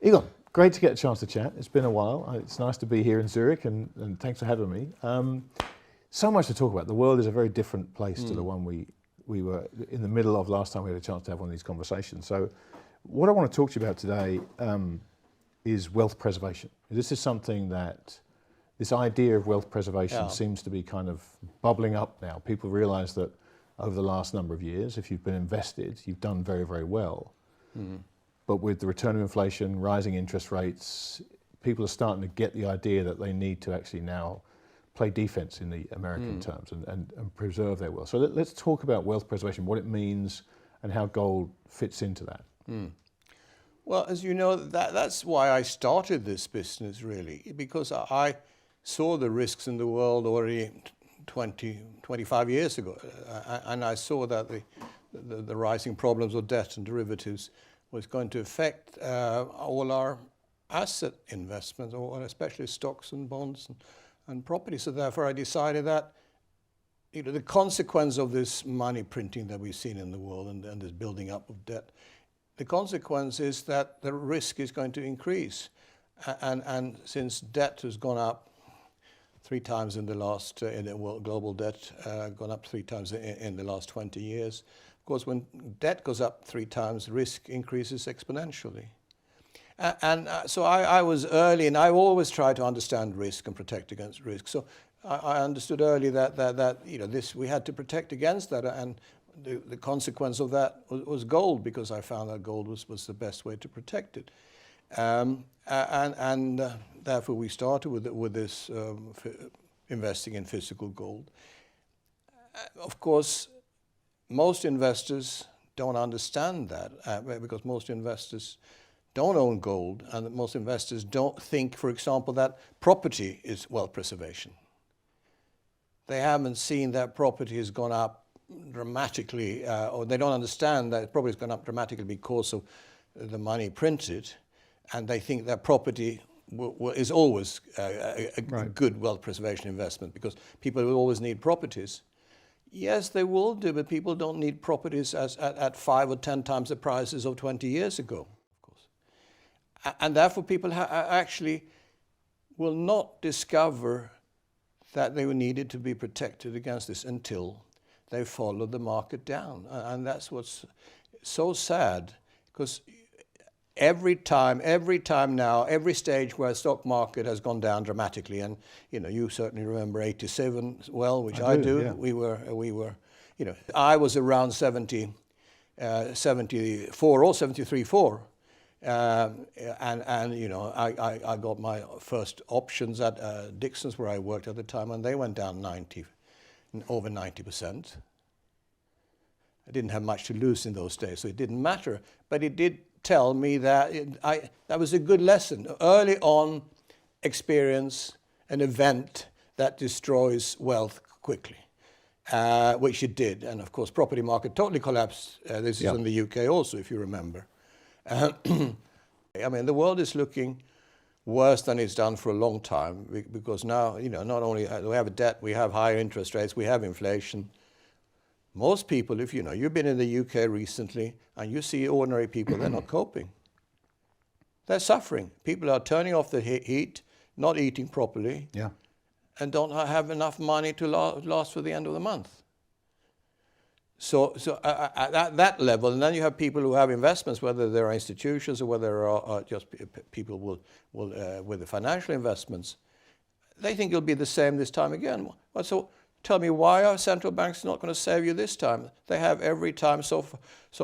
Egon, great to get a chance to chat. It's been a while. It's nice to be here in Zurich, and thanks for having me. So much to talk about. The world is a very different place to the one we were in the middle of last time we had a chance to have one of these conversations. So what I want to talk to you about today is wealth preservation. This is something that, this idea of wealth preservation seems to be kind of bubbling up now. People realize that over the last number of years, if you've been invested, you've done very, very well. But with the return of inflation, rising interest rates, people are starting to get the idea that they need to actually now play defense in the American terms and preserve their wealth. So let's talk about wealth preservation, what it means and how gold fits into that. Well, as you know, that's why I started this business, really, because I saw the risks in the world already 25 years ago, and I saw that the rising problems of debt and derivatives was going to affect all our asset investments, or especially stocks and bonds and property. So therefore I decided that the consequence of this money printing that we've seen in the world and this building up of debt, the consequence is that the risk is going to increase. And since debt has gone up 3 times in the last, global debt gone up 3 times in the last 20 years, of course, when debt goes up 3 times, risk increases exponentially. So I was early, and I always try to understand risk and protect against risk. So I understood early that we had to protect against that, and the consequence of that was gold, because I found that gold was the best way to protect it. Therefore we started with this investing in physical gold. Of course, most investors don't understand that because most investors don't own gold, and most investors don't think, for example, that property is wealth preservation. They haven't seen that property has gone up dramatically, or they don't understand that property has gone up dramatically because of the money printed, and they think that property is always a good wealth preservation investment, because people will always need properties. Yes, they will do, but people don't need properties at 5 or 10 times the prices of 20 years ago, of course. And therefore people actually will not discover that they were needed to be protected against this until they follow the market down. And that's what's so sad, because every time now, every stage where the stock market has gone down dramatically, and you certainly remember 87 well, which I do. Yeah. We were, I was around 74 or 73.4, I got my first options at Dixon's, where I worked at the time, and they went down over 90%. I didn't have much to lose in those days, so it didn't matter. But it did tell me that that was a good lesson. Early on, experience an event that destroys wealth quickly, which it did. And of course, property market totally collapsed. This is in the UK also, if you remember. I mean, the world is looking worse than it's done for a long time, because now, not only do we have a debt, we have higher interest rates, we have inflation. Most people, if you've been in the UK recently and you see ordinary people, they're not coping. They're suffering. People are turning off the heat, not eating properly, and don't have enough money to last for the end of the month. So at that level, and then you have people who have investments, whether they're institutions or whether they are just people with the financial investments, they think it'll be the same this time again. Well, so tell me, why are central banks not going to save you this time? They have every time so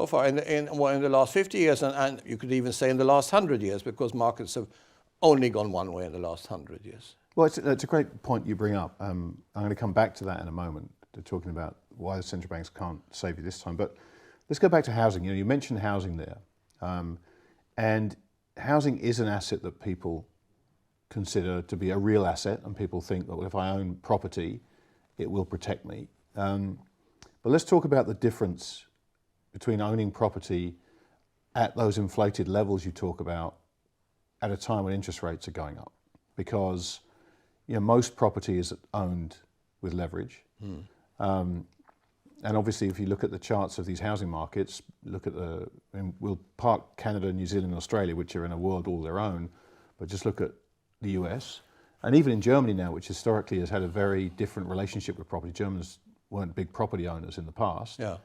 far in the last 50 years, and you could even say in the last 100 years, because markets have only gone one way in the last 100 years. Well, it's a great point you bring up. I'm going to come back to that in a moment, to talking about why the central banks can't save you this time. But let's go back to housing. You mentioned housing there. And housing is an asset that people consider to be a real asset, and people think that, well, if I own property, it will protect me. But let's talk about the difference between owning property at those inflated levels you talk about at a time when interest rates are going up. Because most property is owned with leverage. And obviously, if you look at the charts of these housing markets, look at we'll park Canada, New Zealand, and Australia, which are in a world all their own, but just look at the US. And even in Germany now, which historically has had a very different relationship with property. Germans weren't big property owners in the past. Yeah.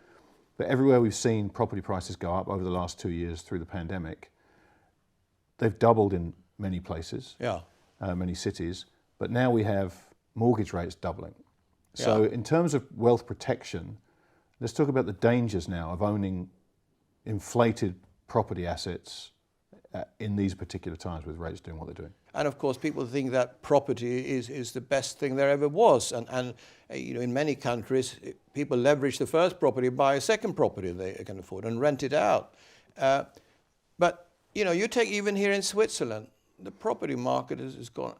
But everywhere we've seen property prices go up over the last 2 years through the pandemic, they've doubled in many places, Yeah. Many cities. But now we have mortgage rates doubling. So in terms of wealth protection, let's talk about the dangers now of owning inflated property assets in these particular times with rates doing what they're doing. And of course, people think that property is the best thing there ever was. And in many countries, people leverage the first property, buy a second property they can afford and rent it out. But you take even here in Switzerland, the property market has gone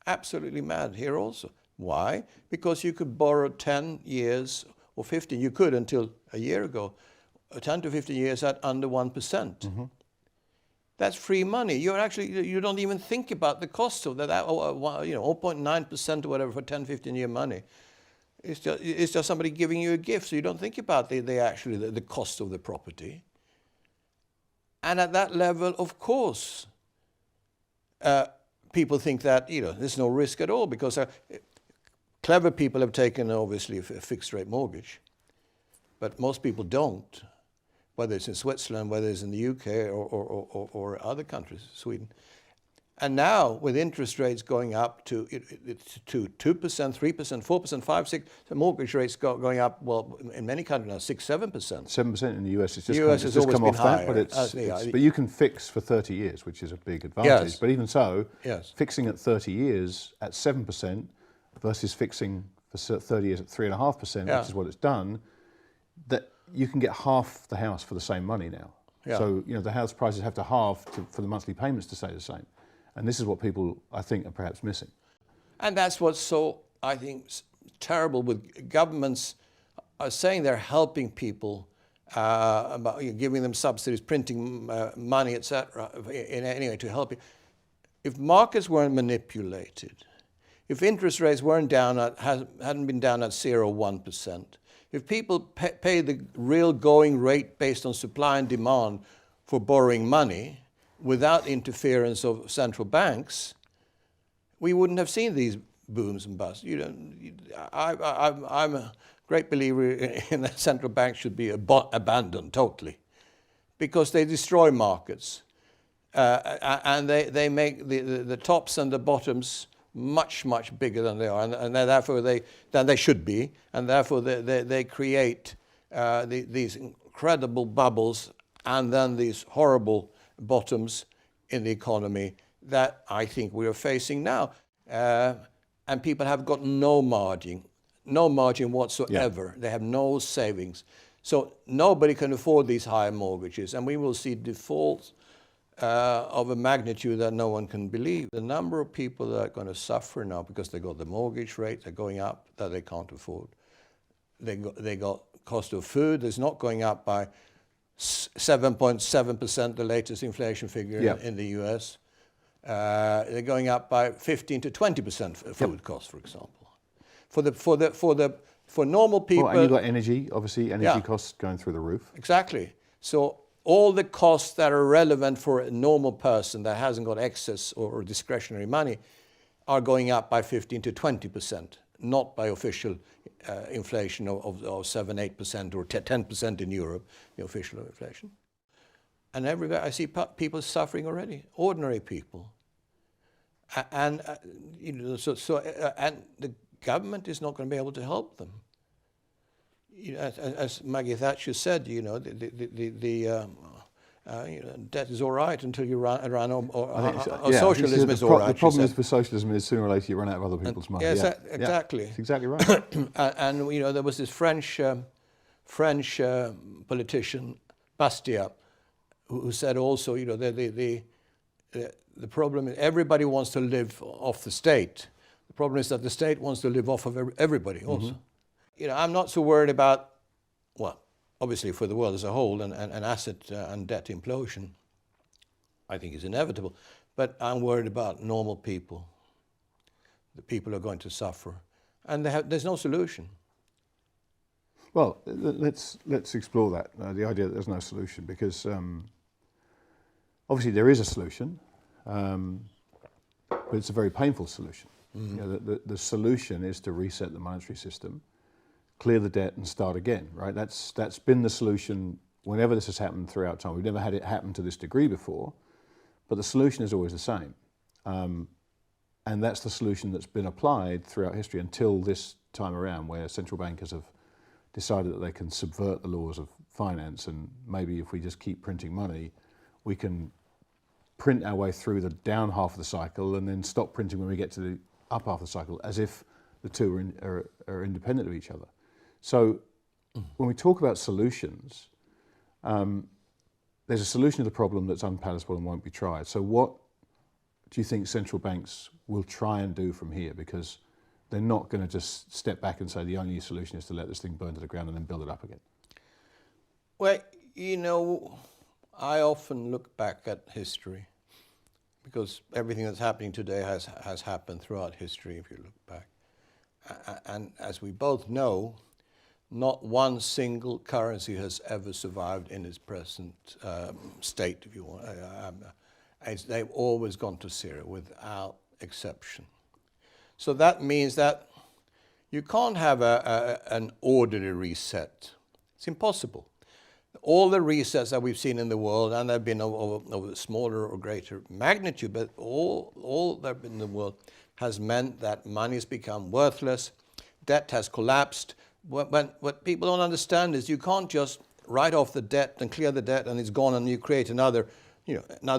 absolutely mad here also. Why? Because you could borrow 10 years or 15, you could until a year ago, 10 to 15 years at under 1%. Mm-hmm. That's free money. You don't even think about the cost of that. 0.9% or whatever for 10, 15-year money. It's just somebody giving you a gift, so you don't think about the cost of the property. And at that level, of course, people think that there's no risk at all, because clever people have taken obviously a fixed rate mortgage, but most people don't. Whether it's in Switzerland, whether it's in the UK or other countries, Sweden. And now, with interest rates going up to 2%, 3%, 4%, 5%, 6%, the mortgage rates going up, well, in many countries now, 6%, 7%. 7% in the US. It's just, the US has always come been off higher. that, but you can fix for 30 years, which is a big advantage. Yes. But even so, yes. Fixing at 30 years at 7% versus fixing for 30 years at 3.5%, which is what it's done, that you can get half the house for the same money now. Yeah. So, the house prices have to halve for the monthly payments to stay the same. And this is what people, I think, are perhaps missing. And that's what's so, I think, terrible with governments saying they're helping people, about giving them subsidies, printing money, etc., in any way to help you. If markets weren't manipulated, if interest rates hadn't been down at 0 or 1%, if people pay the real going rate based on supply and demand for borrowing money without interference of central banks, we wouldn't have seen these booms and busts. I'm a great believer in that central banks should be abandoned totally, because they destroy markets and they make the tops and the bottoms much bigger than they are, and therefore than they should be, and therefore they create these incredible bubbles and then these horrible bottoms in the economy that I think we are facing now, and people have got no margin whatsoever. Yeah. They have no savings, so nobody can afford these higher mortgages, and we will see defaults of a magnitude that no one can believe. The number of people that are going to suffer now because they got the mortgage rate, they're going up, that they can't afford. They got cost of food is not going up by 7.7%, the latest inflation figure in the US. They're going up by 15 to 20% food costs, for example. For normal people. Well, and you've got energy, obviously, energy costs going through the roof. Exactly. So all the costs that are relevant for a normal person that hasn't got excess or discretionary money are going up by 15 to 20%, not by official inflation of 7, 8% or 10% in Europe, the official inflation. And everywhere I see people suffering already, ordinary people. And and the government is not going to be able to help them. As Maggie Thatcher said, debt is all right until you run or socialism is all right. The problem is for socialism is sooner or later you run out of other people's money. Yes, exactly. That's exactly right. And there was this French politician, Bastia, who said also, the problem is everybody wants to live off the state. The problem is that the state wants to live off of everybody also. Mm-hmm. I'm not so worried about, well, obviously for the world as a whole, an asset and debt implosion, I think is inevitable. But I'm worried about normal people. The people are going to suffer. And there's no solution. Well, let's explore that, the idea that there's no solution, because obviously there is a solution, but it's a very painful solution. You know, the solution is to reset the monetary system, clear the debt and start again, right? That's been the solution whenever this has happened throughout time. We've never had it happen to this degree before, but the solution is always the same. And that's the solution that's been applied throughout history until this time around, where central bankers have decided that they can subvert the laws of finance, and maybe if we just keep printing money, we can print our way through the down half of the cycle and then stop printing when we get to the up half of the cycle, as if the two are independent of each other. So when we talk about solutions, there's a solution to the problem that's unpalatable and won't be tried. So what do you think central banks will try and do from here? Because they're not going to just step back and say the only solution is to let this thing burn to the ground and then build it up again. Well, you know, I often look back at history, because everything that's happening today has happened throughout history, if you look back. And as we both know, not one single currency has ever survived in its present state, if you want. They've always gone to zero without exception. So that means that you can't have an orderly reset. It's impossible. All the resets that we've seen in the world, and they've been of smaller or greater magnitude, but all that have been in the world has meant that money has become worthless, debt has collapsed. What people don't understand is you can't just write off the debt and clear the debt and it's gone, and you create another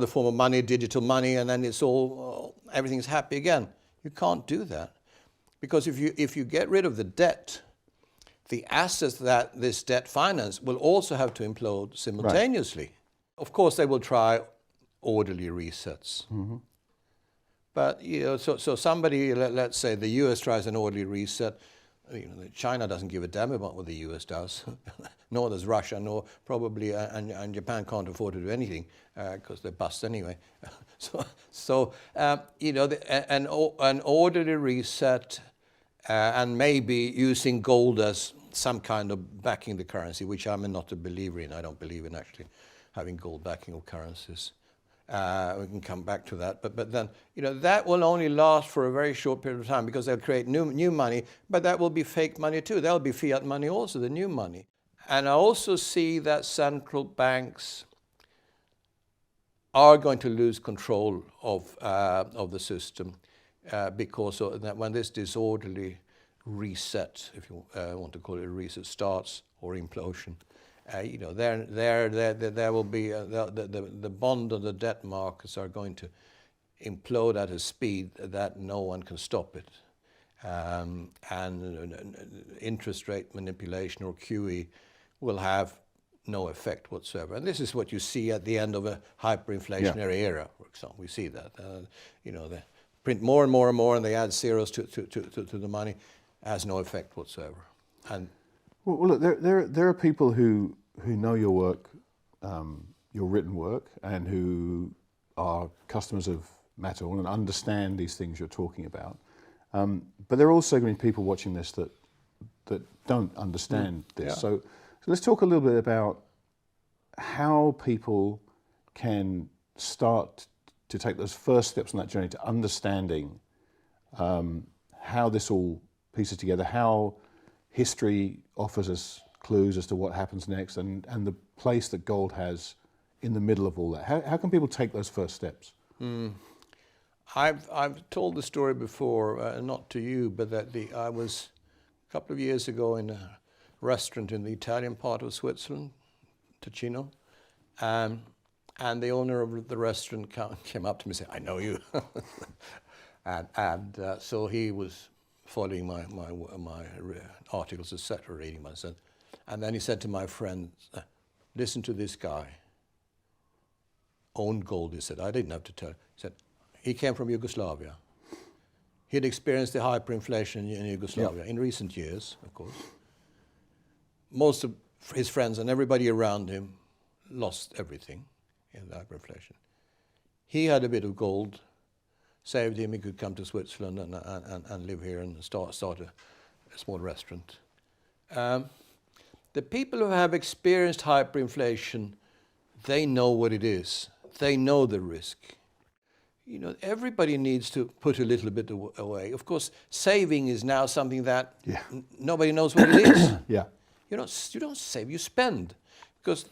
form of money, digital money, and then it's all everything's happy again. You can't do that, because if you get rid of the debt, the assets that this debt finance will also have to implode simultaneously. Right. Of course, they will try orderly resets. Mm-hmm. But so somebody, let's say the U.S. tries an orderly reset. China doesn't give a damn about what the U.S. does, nor does Russia, nor probably, and Japan can't afford to do anything because they bust anyway. An orderly reset, and maybe using gold as some kind of backing the currency, which I'm not a believer in. I don't believe in actually having gold backing of currencies. We can come back to that, but then that will only last for a very short period of time, because they'll create new money, but that will be fake money too. That'll be fiat money also, the new money. And I also see that central banks are going to lose control of the system because of that, when this disorderly reset, if you want to call it a reset, starts, or implosion. There will be the bond and the debt markets are going to implode at a speed that no one can stop it, and interest rate manipulation, or QE, will have no effect whatsoever. And this is what you see at the end of a hyperinflationary era, for example. We see that they print more and more and more, and they add zeros to the money. Has no effect whatsoever. And well, look, there are people who know your work, your written work, and who are customers of Metal and understand these things you're talking about. But there are also going to be people watching this that don't understand this. Yeah. So let's talk a little bit about how people can start to take those first steps on that journey to understanding how this all pieces together, how history offers us clues as to what happens next, and the place that gold has in the middle of all that. How can people take those first steps? I've told the story before, not to you, but that I was a couple of years ago in a restaurant in the Italian part of Switzerland, Ticino, and the owner of the restaurant came up to me and said, "I know you," and so he was following my articles, etc., reading myself. And then he said to my friend, "Listen to this guy. Owned gold," he said. I didn't have to tell. He said, he came from Yugoslavia. He had experienced the hyperinflation in Yugoslavia in recent years, of course. Most of his friends and everybody around him lost everything in the hyperinflation. He had a bit of gold, saved him. He could come to Switzerland and live here and start a small restaurant. The people who have experienced hyperinflation, they know what it is. They know the risk. You know, everybody needs to put a little bit away. Of course, saving is now something that nobody knows what it is. Yeah. You don't save, you spend. Because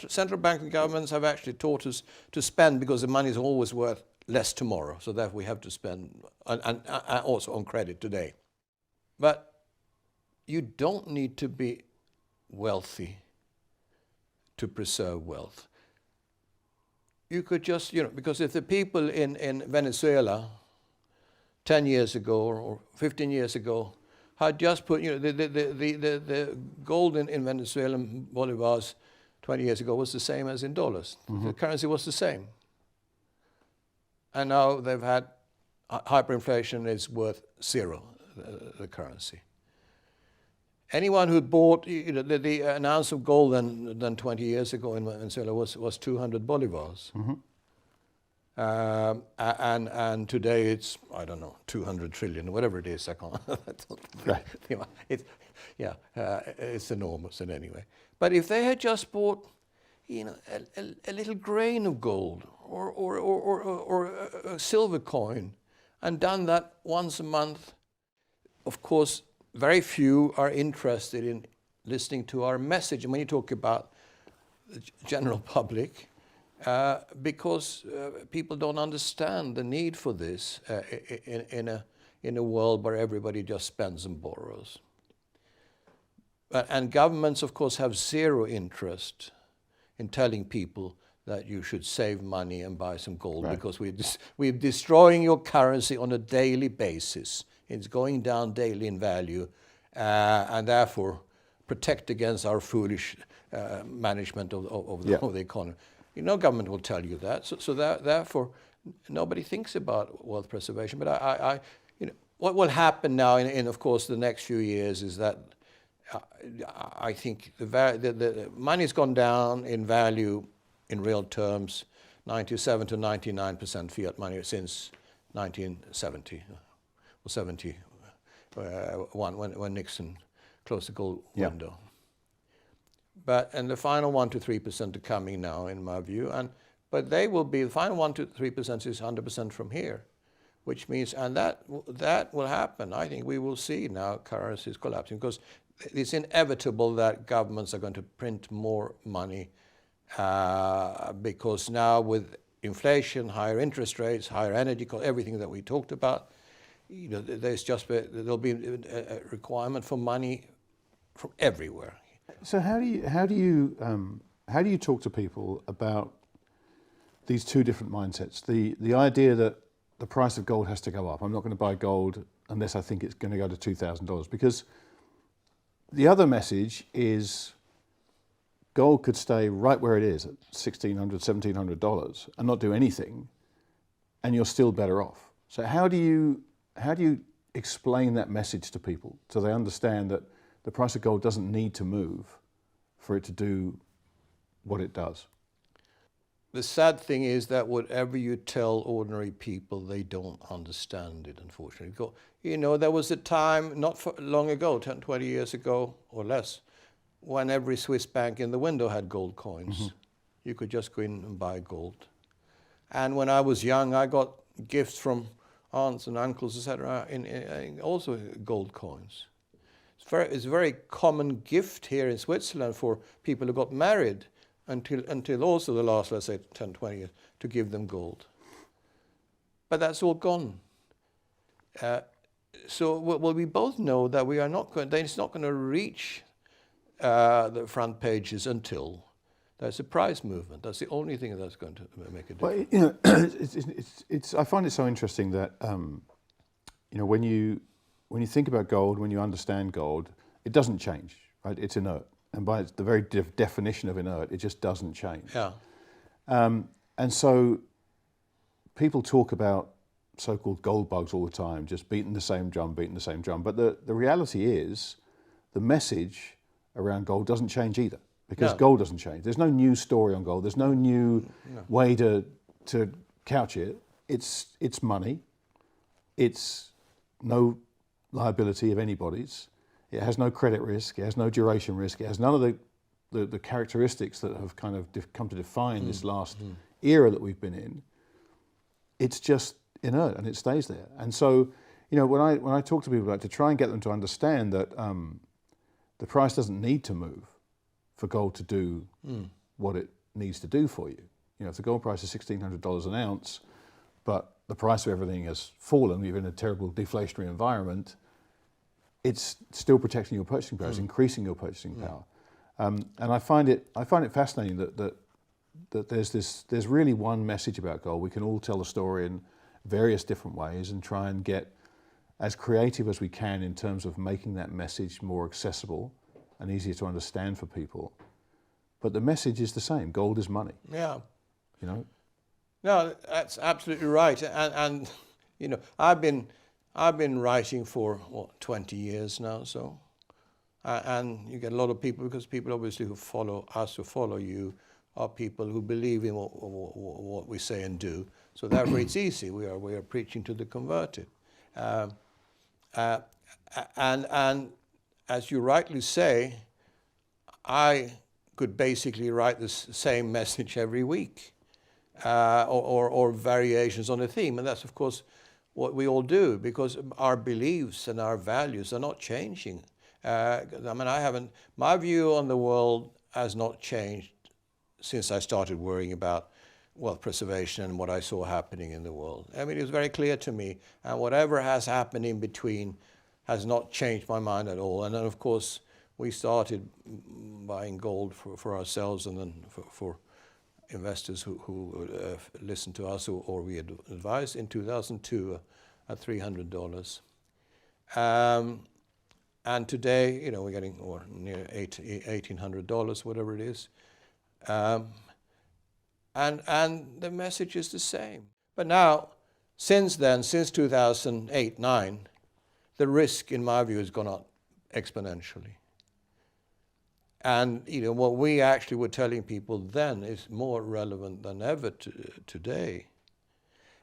central banks and governments have actually taught us to spend because the money is always worth less tomorrow. So that we have to spend, and also on credit today. But you don't need to be wealthy to preserve wealth. You could just, because if the people in Venezuela 10 years ago or 15 years ago had just put, the gold in Venezuelan bolivars 20 years ago was the same as in dollars. The currency was the same. And now they've had hyperinflation is worth zero, the currency. Anyone who bought, an ounce of gold than 20 years ago in Venezuela was 200 bolivars. And today it's, I don't know, 200 trillion, whatever it is. I can't. It's enormous in any way. But if they had just bought, a little grain of gold or a silver coin and done that once a month, of course, very few are interested in listening to our message. And when you talk about the general public, because people don't understand the need for this in a world where everybody just spends and borrows. And governments, of course, have zero interest in telling people that you should save money and buy some gold, because we're destroying your currency on a daily basis. It's going down daily in value, and therefore protect against our foolish management of the economy. Government will tell you that. So therefore, nobody thinks about wealth preservation. But what will happen now in of course the next few years is that I think the money's gone down in value in real terms, 97 to 99% fiat money since 1970 or 71 when Nixon closed the gold window. And the final 1 to 3% are coming now, in my view. But they will be, the final 1 to 3% is 100% from here, which means, and that will happen. I think we will see now currencies collapsing, because it's inevitable that governments are going to print more money, because now with inflation, higher interest rates, higher energy costs, everything that we talked about, there'll be a requirement for money from everywhere. So how do you talk to people about these two different mindsets? The idea that the price of gold has to go up. I'm not going to buy gold unless I think it's going to go to $2,000, because the other message is gold could stay right where it is at $1,600, $1,700 and not do anything, and you're still better off. So how do you explain that message to people so they understand that the price of gold doesn't need to move for it to do what it does? The sad thing is that whatever you tell ordinary people, they don't understand it, unfortunately. There was a time, not long ago, 10, 20 years ago or less, when every Swiss bank in the window had gold coins. You could just go in and buy gold. And when I was young, I got gifts from aunts and uncles, etc., in also gold coins. It's a very common gift here in Switzerland for people who got married until also the last, let's say, 10, 20 years, to give them gold. But that's all gone. So we both know that it's not going to reach the front pages until there's a price movement. That's the only thing that's going to make a difference. I find it so interesting that when you think about gold, when you understand gold, it doesn't change, right? It's inert. And by the very definition of inert, it just doesn't change. Yeah. And so people talk about so-called gold bugs all the time, just beating the same drum. But the reality is the message around gold doesn't change either, because gold doesn't change. There's no new story on gold. There's no new way to couch it. It's money. It's no liability of anybody's. It has no credit risk. It has no duration risk. It has none of the characteristics that have kind of come to define this last era that we've been in. It's just inert and it stays there. And so, when I talk to people about to try and get them to understand that the price doesn't need to move for gold to do what it needs to do for you. If the gold price is $1,600 an ounce, but the price of everything has fallen, you're in a terrible deflationary environment, it's still protecting your purchasing power, it's increasing your purchasing power. And I find it fascinating that there's really one message about gold. We can all tell the story in various different ways and try and get as creative as we can in terms of making that message more accessible and easier to understand for people. But the message is the same. Gold is money. Yeah. No, that's absolutely right. And I've been writing for 20 years now. So, and you get a lot of people, because people obviously who follow us, who follow you, are people who believe in what we say and do. So therefore, it's easy. We are preaching to the converted. And as you rightly say, I could basically write the same message every week, or variations on a theme. And that's, of course, what we all do, because our beliefs and our values are not changing. My view on the world has not changed since I started worrying about wealth preservation and what I saw happening in the world. It was very clear to me, and whatever has happened in between has not changed my mind at all. And then, of course, we started buying gold for ourselves, and then for investors who listened to us or we had advised in 2002 at $300. And today, we're getting near $1,800, whatever it is. And the message is the same. But now, since 2008-9, the risk, in my view, has gone up exponentially. And what we actually were telling people then is more relevant than ever today.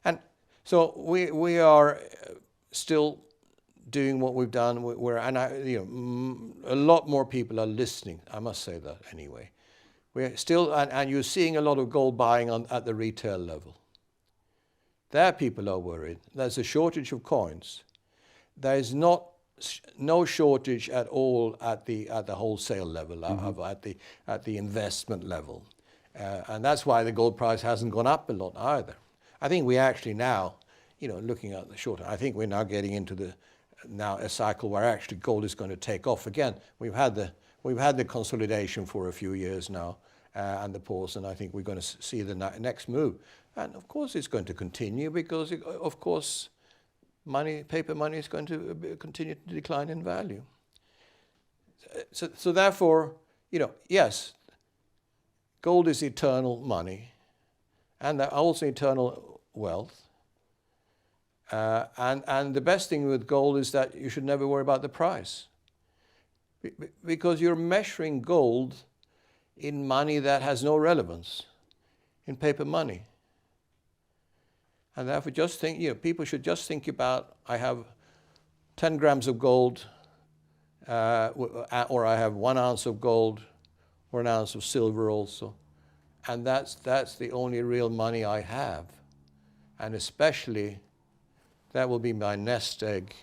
And so we are still doing what we've done. A lot more people are listening. I must say that anyway. We're still, and you're seeing a lot of gold buying at the retail level. There people are worried. There's a shortage of coins. There is no shortage at all at the wholesale level, at the investment level, and that's why the gold price hasn't gone up a lot either. I think we actually now, looking at the short, I think we're now getting into a cycle where actually gold is going to take off again. We've had the consolidation for a few years now, and the pause, and I think we're going to see the next move. And of course, it's going to continue because, of course, paper money is going to continue to decline in value. So therefore, yes, gold is eternal money, and also eternal wealth. And the best thing with gold is that you should never worry about the price, because you're measuring gold in money that has no relevance, in paper money. And therefore, just think, people should just think about, I have 10 grams of gold, or I have 1 ounce of gold, or an ounce of silver also. And that's the only real money I have. And especially, that will be my nest egg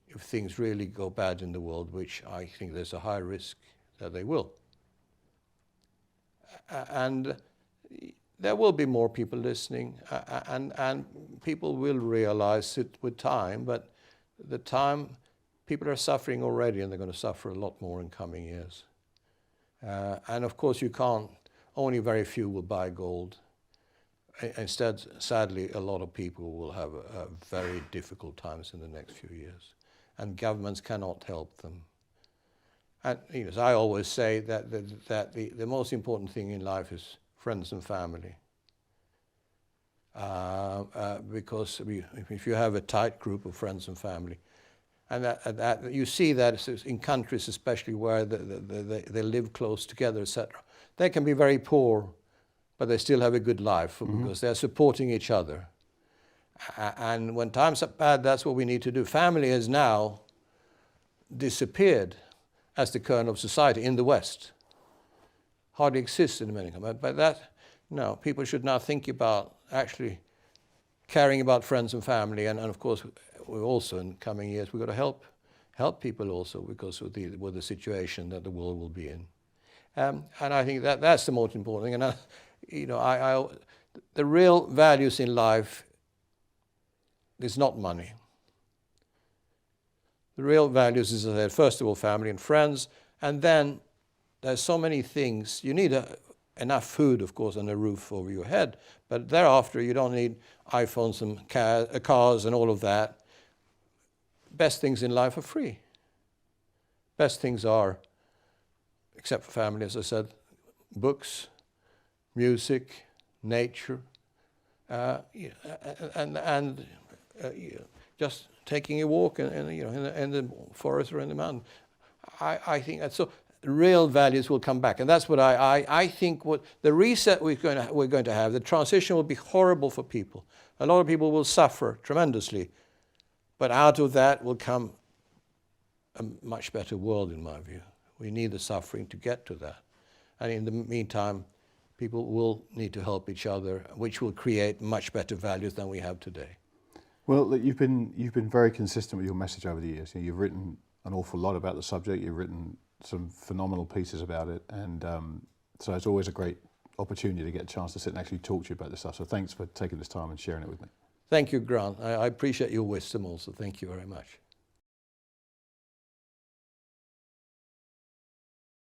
if things really go bad in the world, which I think there's a high risk that they will. And there will be more people listening, and people will realize it with time, but the time, people are suffering already, and they're going to suffer a lot more in coming years. And of course, only very few will buy gold. Instead, sadly, a lot of people will have very difficult times in the next few years, and governments cannot help them. And as I always say, that the most important thing in life is friends and family. Because if you have a tight group of friends and family, and that you see that in countries especially where they live close together, etc., they can be very poor, but they still have a good life because they're supporting each other. And when times are bad, that's what we need to do. Family is now disappeared as the kernel of society in the West. Hardly exists in America. But that, no, people should now think about actually caring about friends and family, and of course, we also in coming years we've got to help people also because of the situation that the world will be in. And I think that's the most important thing. And the real values in life is not money. The real values is, as I said, first of all, family and friends, and then there's so many things. You need enough food, of course, and a roof over your head, but thereafter you don't need iPhones and cars and all of that. Best things in life are free. Best things are, except for family, as I said, books, music, nature, and just taking a walk in the forest or in the mountain. I think that's so. Real values will come back, and that's what I think. What the reset we're going to have, the transition will be horrible for people. A lot of people will suffer tremendously, but out of that will come a much better world, in my view. We need the suffering to get to that, and in the meantime, people will need to help each other, which will create much better values than we have today. Well, look, you've been very consistent with your message over the years. You've written an awful lot about the subject. You've written some phenomenal pieces about it, and so it's always a great opportunity to get a chance to sit and actually talk to you about this stuff. So thanks for taking this time and sharing it with me. Thank you, Grant. I appreciate your wisdom also. Thank you very much.